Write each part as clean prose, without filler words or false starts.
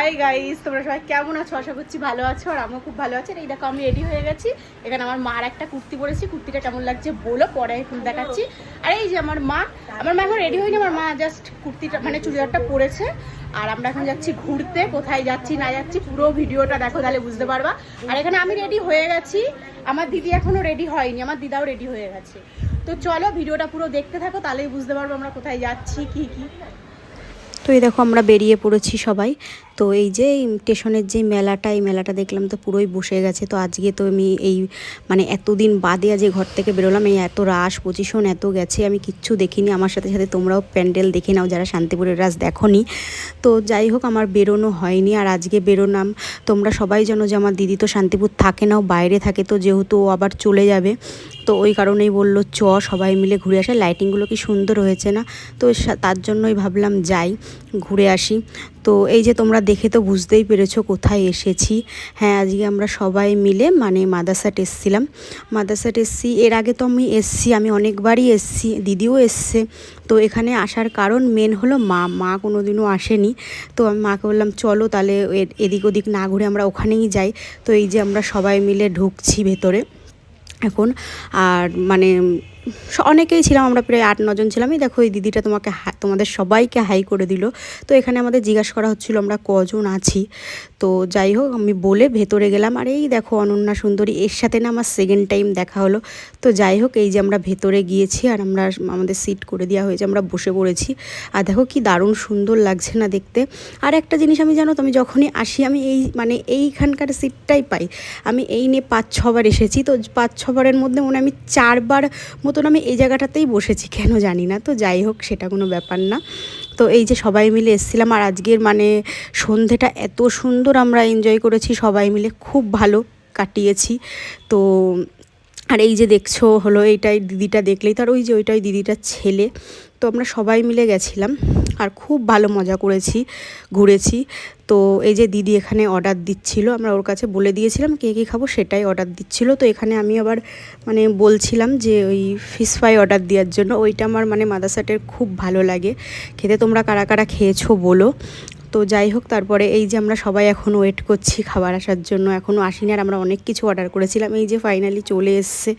Hi guys, তোমরা সবাই কেমন আছো? আশা করছি ভালো আছো, আর আমিও খুব ভালো আছি। এই দেখো আমি রেডি হয়ে গেছি। এখানে আমার মার একটা কুর্তি পরেছি, কুর্তিটা কেমন লাগছে বলো, পরে আমি ফুল দেখাচ্ছি। আর এই যে আমার মা এখন রেডি হয়নি, আমার মা জাস্ট কুর্তিটা মানে চুড়িদারটা পরেছে। আর আমরা এখন যাচ্ছি ঘুরতে, কোথায় যাচ্ছি না যাচ্ছি পুরো ভিডিওটা দেখো, তাহলে বুঝতে পারবা। আর এখানে আমি রেডি হয়ে গেছি, আমার দিদি এখনো রেডি হয়নি, আমার দিদাও রেডি হয়ে গেছে। তো চলো ভিডিওটা পুরো দেখতে থাকো, তাহলেই বুঝতে পারবো আমরা কোথায় যাচ্ছি কি কি। তো এই দেখো আমরা বেরিয়ে পড়েছি সবাই। তো এই যে স্টেশনের যে মেলাটা, এই মেলাটা দেখলাম তো পুরোই বসে গেছে। তো আজকে তো আমি এই মানে এতদিন বাদে আজ ঘর থেকে বেরোলাম, এই এত রাস পজিশন এত গেছে আমি কিচ্ছু দেখিনি। আমার সাথে সাথে তোমরাও প্যান্ডেল দেখে নাও যারা শান্তিপুরের রাস দেখোনি। তো যাই হোক আমার বেরোনো হয়নি, আর আজকে বেরোলাম। তোমরা সবাই জানো যে আমার দিদি তো শান্তিপুর থাকে নাও, বাইরে থাকে। তো যেহেতু ও আবার চলে যাবে, তো ওই কারণেই বললো চ সবাই মিলে ঘুরে আসে। লাইটিংগুলো কি সুন্দর হয়েছে না? তো তার জন্যই ভাবলাম যাই ঘুরে আসি। তো এই যে তোমরা দেখে তো বুঝতেই পেরেছো কোথায় এসেছি। হ্যাঁ, আজকে আমরা সবাই মিলে মানে মাদারসাট এসছিলাম। মাদারসাট এসছি, এর আগে তো আমি এসছি, আমি অনেকবারই এসছি, দিদিও এসছে। তো এখানে আসার কারণ মেন হলো মা কোনো দিনও আসেনি। তো আমি মাকে বললাম চলো তাহলে এদিক ওদিক না ঘুরে আমরা ওখানেই যাই। তো এই যে আমরা সবাই মিলে ঢুকছি ভেতরে এখন। আর মানে অনেকেই ছিলাম, আমরা প্রায় 8-9 জন ছিলাম। এই দেখো এই দিদিটা তোমাদের সবাইকে হাই করে দিল। তো এখানে আমাদের জিজ্ঞাসা করা হচ্ছিলো আমরা কজন আছি। তো যাই হোক আমি বলে ভেতরে গেলাম। আর এই দেখো অনন্যা সুন্দরী, এর সাথে না আমার সেকেন্ড টাইম দেখা হলো। তো যাই হোক এই যে আমরা ভেতরে গিয়েছি, আর আমাদের সিট করে দেওয়া হয়েছে, আমরা বসে পড়েছি। আর দেখো কি দারুণ সুন্দর লাগছে না দেখতে। আর একটা জিনিস আমি জানো তো, আমি যখনই আসি আমি এই মানে এইখানকার সিটটাই পাই। আমি এই নিয়ে 5-6 বার এসেছি। তো 5-6 বারের মধ্যে মনে আমি 4 বার মতন আমি এই জায়গাটাতেই বসেছি, কেন জানি না। তো যাই হোক সেটা কোনো ব্যাপার না। তো এই যে সবাই মিলে এসেছিলাম, আর আজকের মানে সন্ধেটা এত সুন্দর আমরা এনজয় করেছি সবাই মিলে, খুব ভালো কাটিয়েছি। তো আর এই যে দেখছো হলো এইটাই দিদিটা, দেখলেই তার ওই যে ওইটাই দিদিটার ছেলে। তো আমরা সবাই মিলে গেছিলাম আর খুব ভালো মজা করেছি, ঘুরেছি। তো এই যে দিদি এখানে অর্ডার দিচ্ছিল, আমরা ওর কাছে বলে দিয়েছিলাম কে কী খাবো, সেটাই অর্ডার দিচ্ছিল। তো এখানে আমি আবার মানে বলছিলাম যে ওই ফিশ ফ্রাই অর্ডার দেওয়ার জন্য। ওইটা আমার মানে মাদারসাটের খুব ভালো লাগে খেতে। তোমরা কারা কারা খেয়েছো বলো। তো যাই হোক তারপরে এই যে আমরা সবাই এখন ওয়েট করছি খাবার আসার জন্য, এখনও আসেনি। আর আমরা অনেক কিছু অর্ডার করেছিলাম, এই যে ফাইনালি চলে এসছে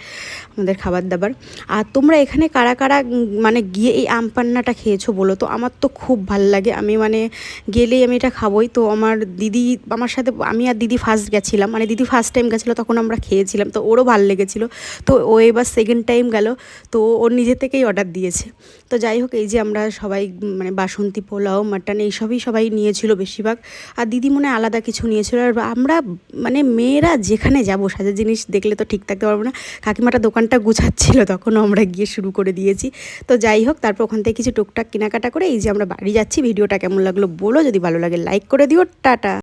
আমাদের খাবার দাবার। আর তোমরা এখানে কারা কারা মানে গিয়ে এই আম পান্নাটা খেয়েছো বলো তো। আমার তো খুব ভাল লাগে, আমি মানে গেলেই আমি এটা খাবোই। তো আমার দিদি আমার সাথে, আমি আর দিদি ফার্স্ট গেছিলাম, মানে দিদি ফার্স্ট টাইম গেছিলো তখন আমরা খেয়েছিলাম, তো ওরও ভাল লেগেছিলো। তো ও এবার সেকেন্ড টাইম গেল, তো ওর নিজে থেকেই অর্ডার দিয়েছে। তো যাই হোক এই যে আমরা সবাই মানে বাসন্তী পোলাও, মাটন এইসবই সবাই নিয়েছিল বেশিরভাগ। আর দিদি মনে আলাদা কিছু নিয়েছিল। আর আমরা মানে মেয়েরা যেখানে যাব সাজার জিনিস দেখলে তো ঠিক থাকতে পারবো না। কাকিমাটা দোকানটা গুছাচ্ছিল, তখনও আমরা গিয়ে শুরু করে দিয়েছি। তো যাই হোক তারপর ওখান থেকে কিছু টুকটাক কেনাকাটা করে এই যে আমরা বাড়ি যাচ্ছি। ভিডিওটা কেমন লাগলো বলো, যদি ভালো লাগে লাইক করে দিও। টাটা।